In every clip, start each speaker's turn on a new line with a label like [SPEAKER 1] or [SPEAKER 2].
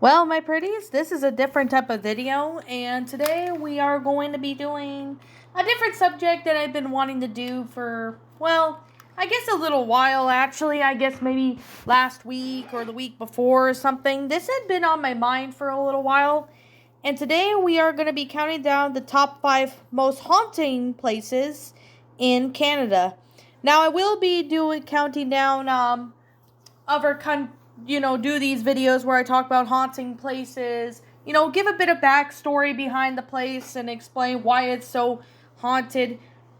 [SPEAKER 1] Well, my pretties, this is a different type of video, and today we are going to be doing a different subject that I've been wanting to do for, well, I guess a little while actually. I guess maybe last week or the week before or something. This had been on my mind for a little while, and today we are going to be counting down the top 5 most haunting places in Canada. Now, I will be counting down other do these videos where I talk about haunting places, give a bit of backstory behind the place and explain why it's so haunted.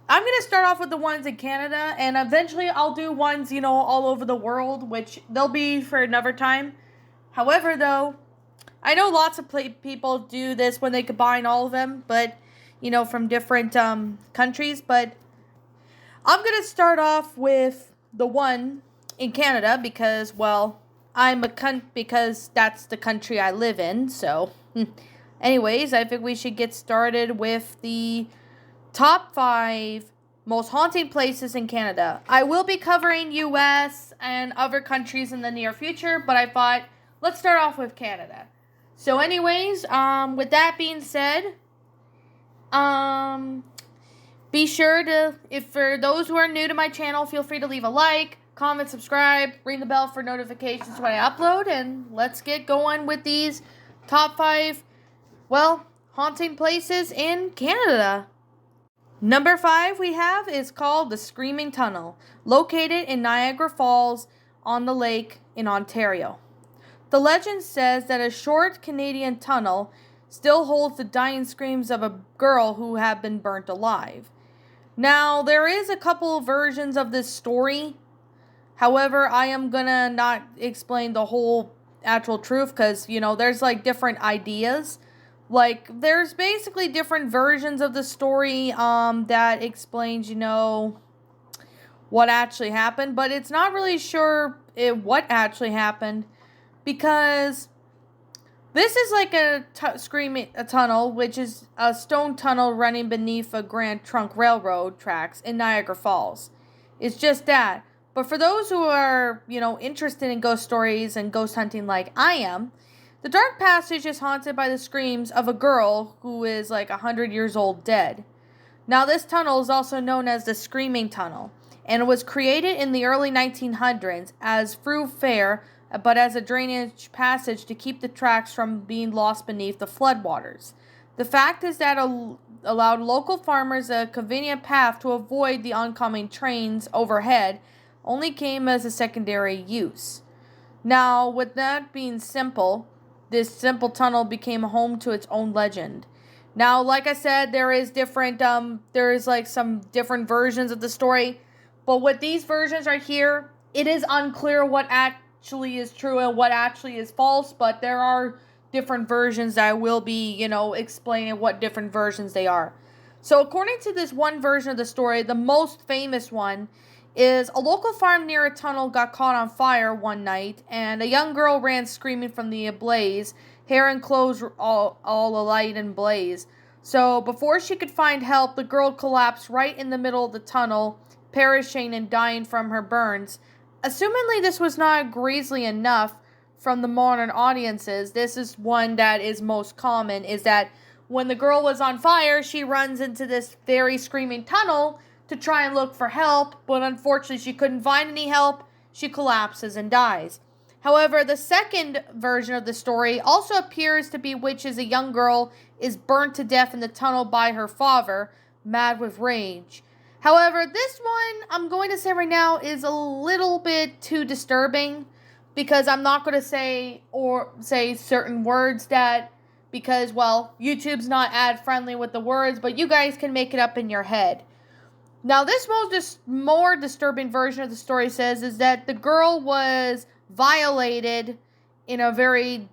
[SPEAKER 1] I'm going to start off with the ones in Canada, and eventually I'll do ones, all over the world, which they'll be for another time. However, though, I know lots of people do this when they combine all of them, but, from different countries, but I'm going to start off with the one in Canada because, well, because that's the country I live in. So, anyways, I think we should get started with the top 5 most haunting places in Canada. I will be covering US and other countries in the near future, but I thought let's start off with Canada. So, anyways, with that being said, be sure to, if for those who are new to my channel, feel free to leave a like, comment, subscribe, ring the bell for notifications when I upload, and let's get going with these top 5, haunting places in Canada. Number 5 we have is called the Screaming Tunnel, located in Niagara Falls on the lake in Ontario. The legend says that a short Canadian tunnel still holds the dying screams of a girl who had been burnt alive. Now, there is a couple versions of this story. However, I am gonna not explain the whole actual truth because, there's different ideas. There's basically different versions of the story that explains, what actually happened. But it's not really sure what actually happened because this is like a tunnel, which is a stone tunnel running beneath a Grand Trunk Railroad tracks in Niagara Falls. It's just that. But for those who are, interested in ghost stories and ghost hunting like I am, the dark passage is haunted by the screams of a girl who is 100 years old dead. Now, this tunnel is also known as the Screaming Tunnel, and it was created in the early 1900s as thoroughfare, but as a drainage passage to keep the tracks from being lost beneath the floodwaters. The fact is that it allowed local farmers a convenient path to avoid the oncoming trains overhead only came as a secondary use. Now, with that being simple, this simple tunnel became home to its own legend. Now, like I said, there is some different versions of the story, but with these versions right here, it is unclear what actually is true and what actually is false, but there are different versions that I will be, explaining what different versions they are. So, according to this one version of the story, the most famous one is a local farm near a tunnel got caught on fire one night, and a young girl ran screaming from the blaze, hair and clothes all alight and blaze. So before she could find help, the girl collapsed right in the middle of the tunnel, perishing and dying from her burns. Assumingly this was not grisly enough from the modern audiences, this is one that is most common, is that when the girl was on fire, she runs into this very screaming tunnel to try and look for help, but unfortunately she couldn't find any help. She collapses and dies. However, the second version of the story also appears to be which is a young girl is burnt to death in the tunnel by her father, mad with rage. However, this one, I'm going to say right now, is a little bit too disturbing because I'm not going to say certain words because, YouTube's not ad friendly with the words, but you guys can make it up in your head. Now, this more disturbing version of the story says is that the girl was violated in a very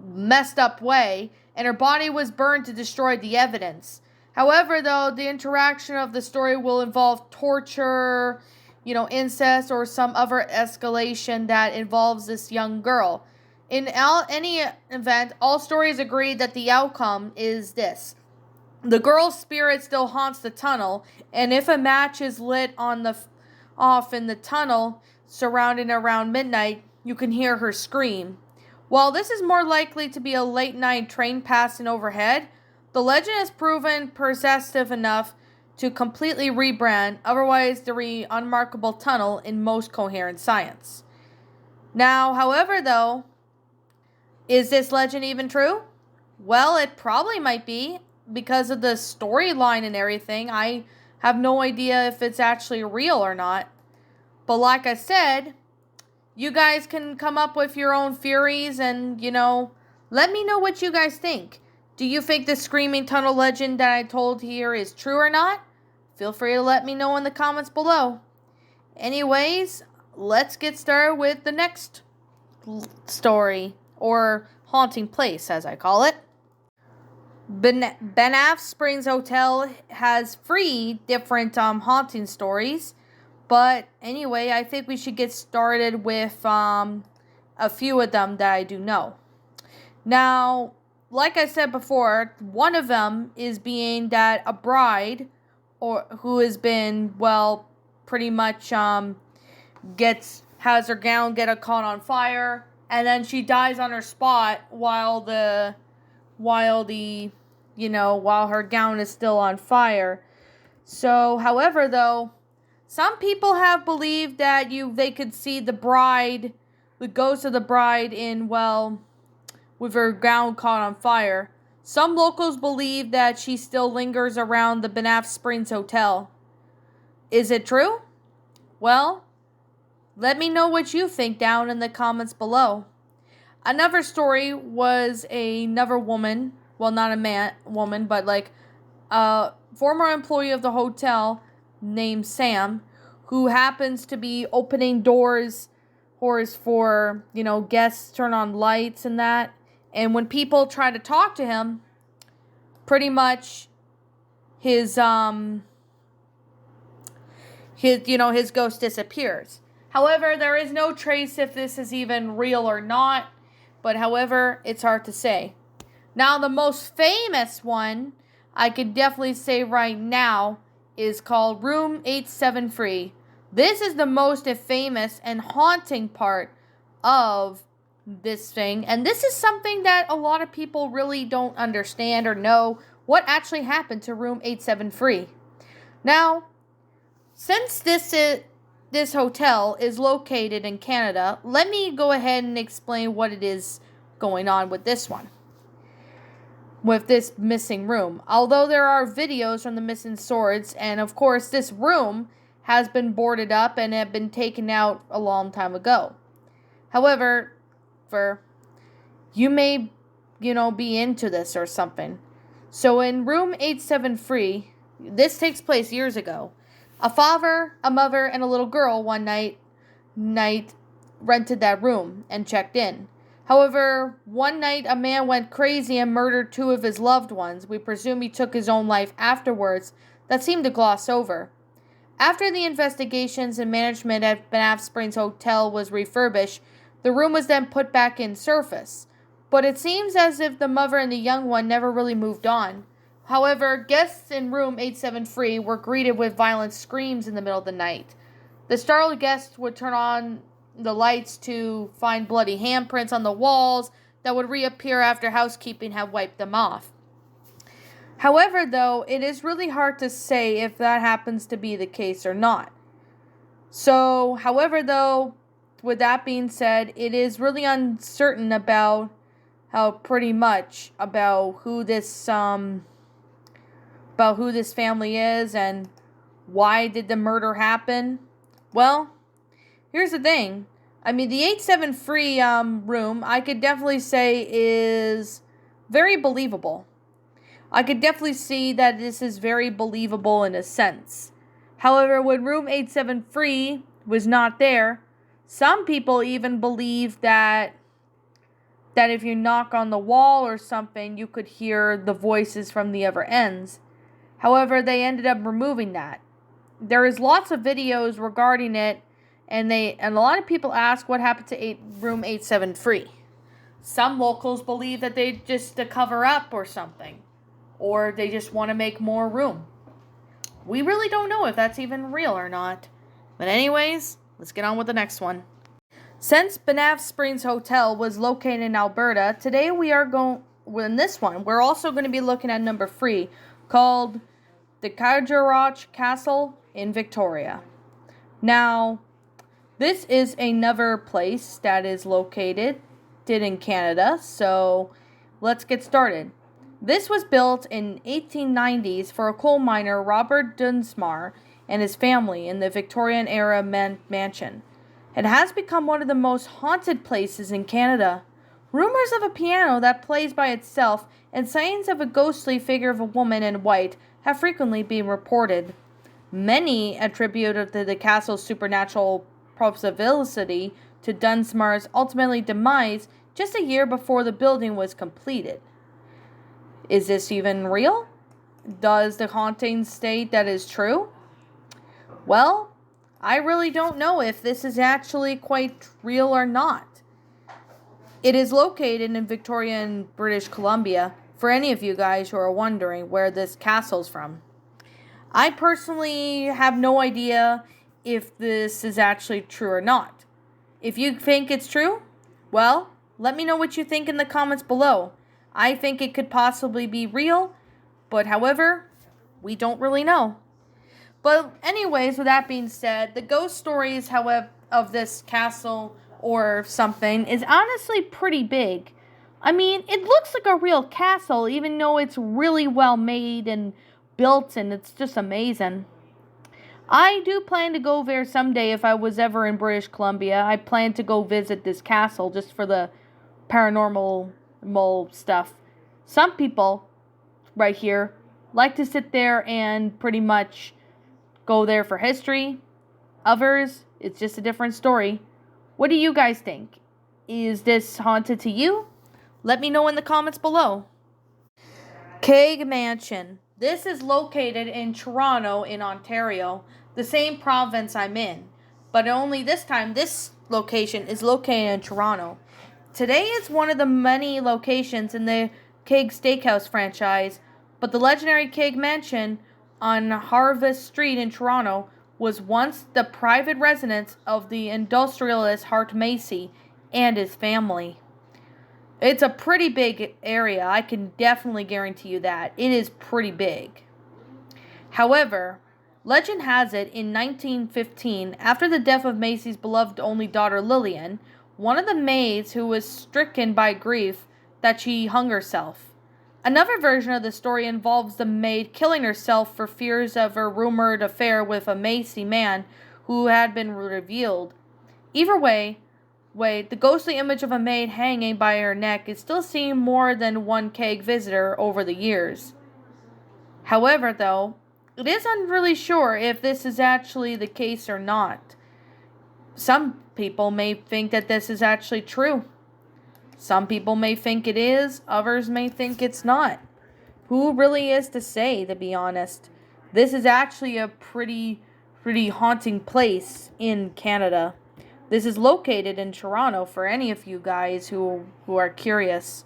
[SPEAKER 1] messed up way, and her body was burned to destroy the evidence. However, though, the interaction of the story will involve torture, incest, or some other escalation that involves this young girl. In any event, all stories agree that the outcome is this. The girl's spirit still haunts the tunnel, and if a match is lit off in the tunnel surrounding around midnight, you can hear her scream. While this is more likely to be a late-night train passing overhead, the legend has proven persistent enough to completely rebrand otherwise the unmarkable tunnel in most coherent science. Now, however, though, is this legend even true? Well, it probably might be because of the storyline and everything. I have no idea if it's actually real or not. But like I said, you guys can come up with your own theories and, let me know what you guys think. Do you think the Screaming Tunnel legend that I told here is true or not? Feel free to let me know in the comments below. Anyways, let's get started with the next story, or haunting place as I call it. Banff Springs Hotel has 3 different haunting stories. But anyway, I think we should get started with a few of them that I do know. Now, like I said before, one of them is being that a bride or who has been, pretty much has her gown get caught on fire, and then she dies on her spot while her gown is still on fire. So, however, though, some people have believed that they could see the ghost of the bride with her gown caught on fire. Some locals believe that she still lingers around the Banff Springs Hotel. Is it true? Well, let me know what you think down in the comments below. Another story was another woman, not a woman, but a former employee of the hotel named Sam, who happens to be opening doors for, guests, turn on lights and that. And when people try to talk to him, pretty much his ghost disappears. However, there is no trace if this is even real or not, but however, it's hard to say. Now, the most famous one I could definitely say right now is called Room 873. This is the most famous and haunting part of this thing, and this is something that a lot of people really don't understand or know what actually happened to Room 873. Now, since this hotel is located in Canada, let me go ahead and explain what it is going on with this one. With this missing room. Although there are videos from the missing swords, and of course this room has been boarded up and had been taken out a long time ago. However, you may, be into this or something. So in Room 873, this takes place years ago. A father, a mother, and a little girl one night rented that room and checked in. However, one night a man went crazy and murdered 2 of his loved ones. We presume he took his own life afterwards. That seemed to gloss over. After the investigations and management at Banff Springs Hotel was refurbished, the room was then put back in service. But it seems as if the mother and the young one never really moved on. However, guests in Room 873 were greeted with violent screams in the middle of the night. The startled guests would turn on the lights to find bloody handprints on the walls that would reappear after housekeeping had wiped them off. However, though, it is really hard to say if that happens to be the case or not. So, however, though, with that being said, it is really uncertain about who this family is and why did the murder happen. Well, here's the thing. I mean, the 873 room, I could definitely say is very believable. I could definitely see that this is very believable in a sense. However, when Room 873 was not there, some people even believe that if you knock on the wall or something, you could hear the voices from the other ends. However, they ended up removing that. There is lots of videos regarding it, and a lot of people ask what happened to Room 873. Some locals believe that they just to cover up or something, or they just want to make more room. We really don't know if that's even real or not. But anyways, let's get on with the next one. Since Banff Springs Hotel was located in Alberta, today we're also going to be looking at number 3, called the Carderoch Castle in Victoria. Now, this is another place that is located in Canada, so let's get started. This was built in 1890s for a coal miner, Robert Dunsmore, and his family in the Victorian-era mansion. It has become one of the most haunted places in Canada. Rumors of a piano that plays by itself and sightings of a ghostly figure of a woman in white have frequently been reported. Many attributed the castle's supernatural possibility to Dunsmore's ultimately demise just a year before the building was completed. Is this even real? Does the haunting state that is true? Well, I really don't know if this is actually quite real or not. It is located in Victoria, British Columbia, for any of you guys who are wondering where this castle's from. I personally have no idea if this is actually true or not. If you think it's true, well, let me know what you think in the comments below. I think it could possibly be real, but however, we don't really know. But anyways, with that being said, the ghost stories, however, of this castle or something is honestly pretty big. I mean, it looks like a real castle, even though it's really well made and built, and it's just amazing. I do plan to go there someday if I was ever in British Columbia. I plan to go visit this castle just for the paranormal stuff. Some people right here like to sit there and pretty much go there for history. Others, it's just a different story. What do you guys think? Is this haunted to you? Let me know in the comments below. Keag Mansion. This is located in Toronto in Ontario, the same province I'm in. But only this time, this location is located in Toronto. Today is one of the many locations in the Keag Steakhouse franchise, but the legendary Keag Mansion on Harvest Street in Toronto was once the private residence of the industrialist Hart Macy and his family. It's a pretty big area, I can definitely guarantee you that. It is pretty big. However, legend has it in 1915, after the death of Macy's beloved only daughter Lillian, one of the maids who was stricken by grief that she hung herself. Another version of the story involves the maid killing herself for fears of her rumored affair with a Macy man who had been revealed. Either way, the ghostly image of a maid hanging by her neck is still seen more than one Keag visitor over the years. However, though, it is really sure if this is actually the case or not. Some people may think that this is actually true. Some people may think it is, others may think it's not. Who really is to say, to be honest? This is actually a pretty haunting place in Canada. This is located in Toronto for any of you guys who are curious.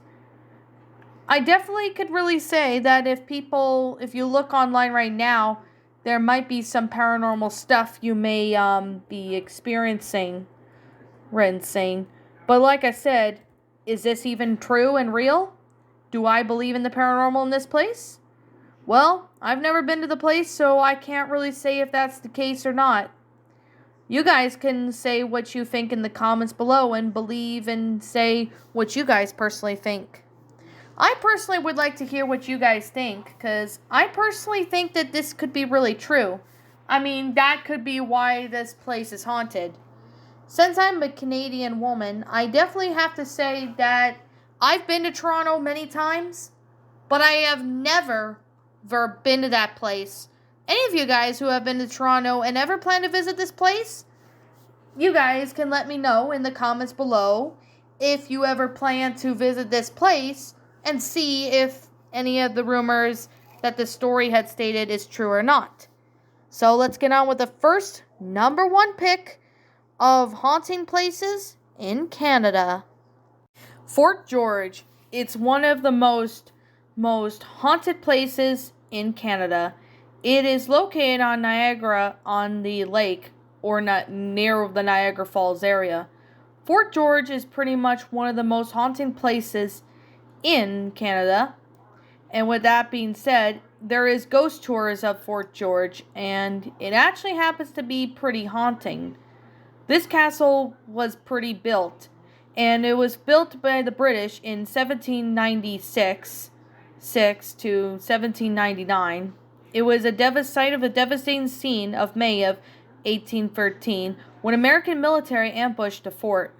[SPEAKER 1] I definitely could really say that if you look online right now, there might be some paranormal stuff you may be experiencing. But like I said, is this even true and real? Do I believe in the paranormal in this place? Well, I've never been to the place, so I can't really say if that's the case or not. You guys can say what you think in the comments below and believe and say what you guys personally think. I personally would like to hear what you guys think, because I personally think that this could be really true. I mean, that could be why this place is haunted. Since I'm a Canadian woman, I definitely have to say that I've been to Toronto many times, but I have never been to that place. Any of you guys who have been to Toronto and ever plan to visit this place, you guys can let me know in the comments below if you ever plan to visit this place and see if any of the rumors that the story had stated is true or not. So let's get on with the first number 1 pick of haunting places in Canada. Fort George. It's one of the most haunted places in Canada. It is located on Niagara on the lake, or not near the Niagara Falls area. Fort George is pretty much one of the most haunting places in Canada. And with that being said, there is ghost tours of Fort George, and it actually happens to be pretty haunting. This castle was pretty built, and it was built by the British in 1796 to 1799. It was a site of a devastating scene of May of 1813 when American military ambushed the fort.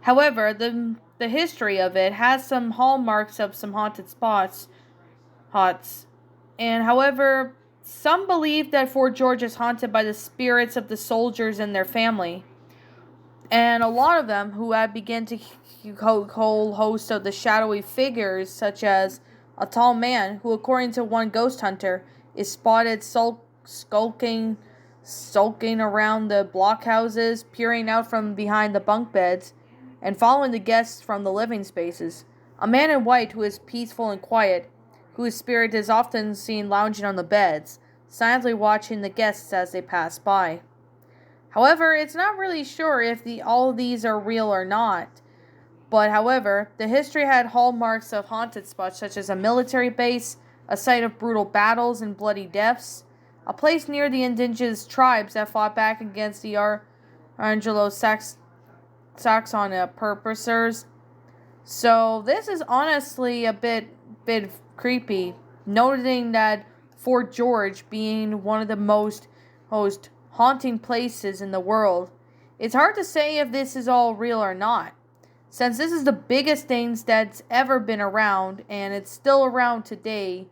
[SPEAKER 1] However, the history of it has some hallmarks of some haunted spots. And however, some believe that Fort George is haunted by the spirits of the soldiers and their family. And a lot of them who have begun to whole host of the shadowy figures, such as a tall man who, according to one ghost hunter, is spotted sulking around the blockhouses, peering out from behind the bunk beds, and following the guests from the living spaces. A man in white who is peaceful and quiet, whose spirit is often seen lounging on the beds, silently watching the guests as they pass by. However, it's not really sure if all of these are real or not. But however, the history had hallmarks of haunted spots such as a military base, a site of brutal battles and bloody deaths, a place near the indigenous tribes that fought back against the Anglo-Saxon purposers. So this is honestly a bit creepy, noting that Fort George being one of the most haunting places in the world. It's hard to say if this is all real or not, since this is the biggest things that's ever been around, and it's still around today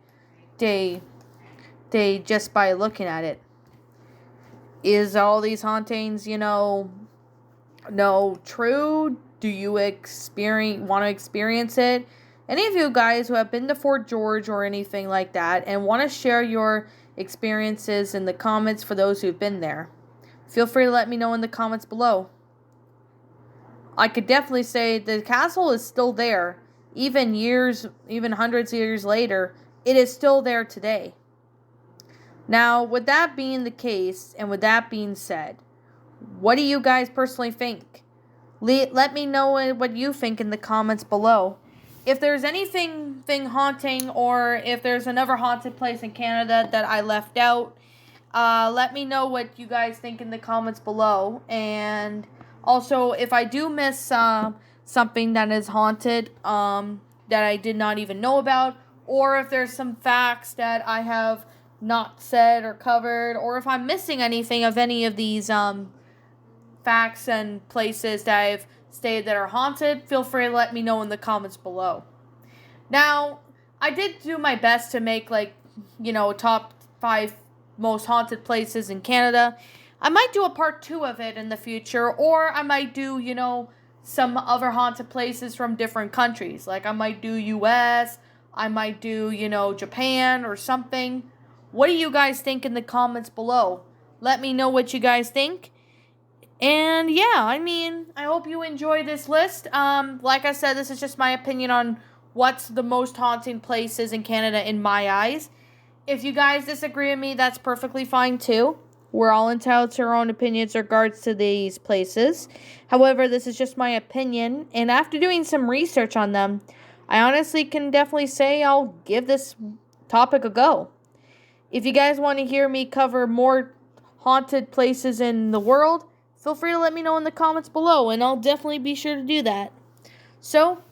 [SPEAKER 1] just by looking at it. Is all these hauntings, true? Do you want to experience it? Any of you guys who have been to Fort George or anything like that and want to share your experiences in the comments for those who've been there, feel free to let me know in the comments below. I could definitely say the castle is still there, even hundreds of years later. It is still there today. Now, with that being the case, and with that being said, what do you guys personally think? Let me know what you think in the comments below. If there's anything haunting, or if there's another haunted place in Canada that I left out, let me know what you guys think in the comments below. And also, if I do miss something that is haunted that I did not even know about, or if there's some facts that I have not said or covered, or if I'm missing anything of any of these facts and places that I've stated that are haunted, feel free to let me know in the comments below. Now, I did do my best to make top 5 most haunted places in Canada. I might do a part 2 of it in the future, or I might do, some other haunted places from different countries. Like I might do US, I might do, Japan or something. What do you guys think in the comments below? Let me know what you guys think. And yeah, I hope you enjoy this list. Like I said, this is just my opinion on what's the most haunting places in Canada in my eyes. If you guys disagree with me, that's perfectly fine too. We're all entitled to our own opinions in regards to these places. However, this is just my opinion, and after doing some research on them, I honestly can definitely say I'll give this topic a go. If you guys want to hear me cover more haunted places in the world, feel free to let me know in the comments below, and I'll definitely be sure to do that. So,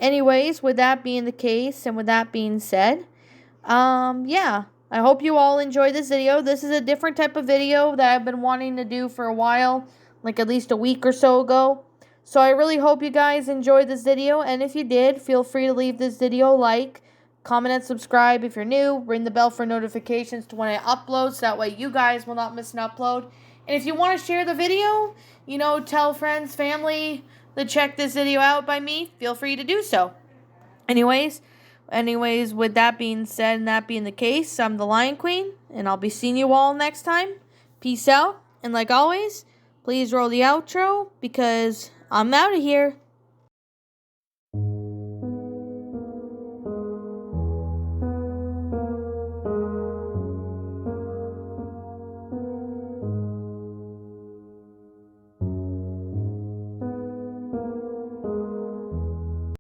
[SPEAKER 1] anyways, with that being the case, and with that being said, yeah, I hope you all enjoyed this video. This is a different type of video that I've been wanting to do for a while, like at least a week or so ago. So I really hope you guys enjoyed this video, and if you did, feel free to leave this video a like, comment, and subscribe if you're new. Ring the bell for notifications to when I upload, so that way you guys will not miss an upload. And if you want to share the video, tell friends, family to check this video out by me, feel free to do so. Anyways, with that being said and that being the case, I'm the Lion Queen, and I'll be seeing you all next time. Peace out, and like always, please roll the outro, because I'm out of here.